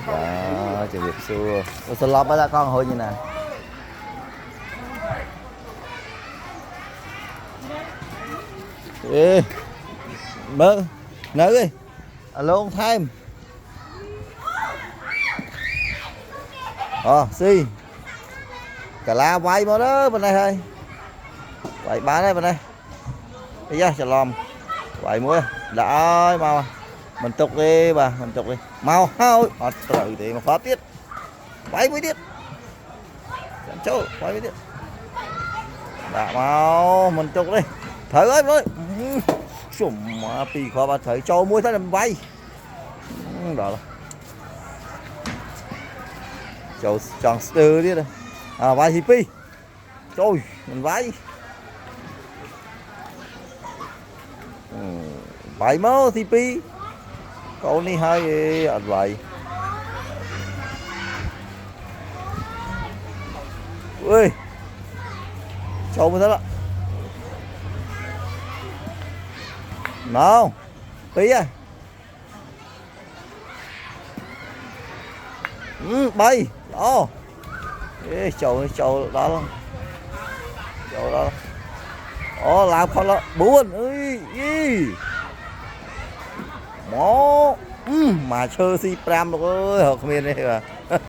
Đó, chào Việt xưa. Tôi sẽ lọp ra con hồi như nè. Ê, mơ, nữ đi. Alo thêm. Si. Cả la quay mà đó bên đây thôi. Quay bán đây bên đây. Bây giờ chả lòm. Quay muối. Đã ơi mau. Mình tục đi bà, mình tục đi. Mau thôi. Trời thì mà phá tiết. Quay mới tiết. Chẳng chỗ, quay mới tiết. Đã mau, mình tục đi. Thử ơi ơi. Xùm mà pì khó bà thử cho muối thế là mình quay. Đó là. Châu chọn sư đi đây. Vay thì pi. Trời, mình vay. Vay mơ thì pi. Câu này hay anh vậy. Ui. Châu mới thế đó. Nào. Pi à. Bay. Đó. Ê, châu đó luôn. Châu đó. Làm con là buồn ơi. Mó mà chơi si pram rồi ơi, học miền đây mà.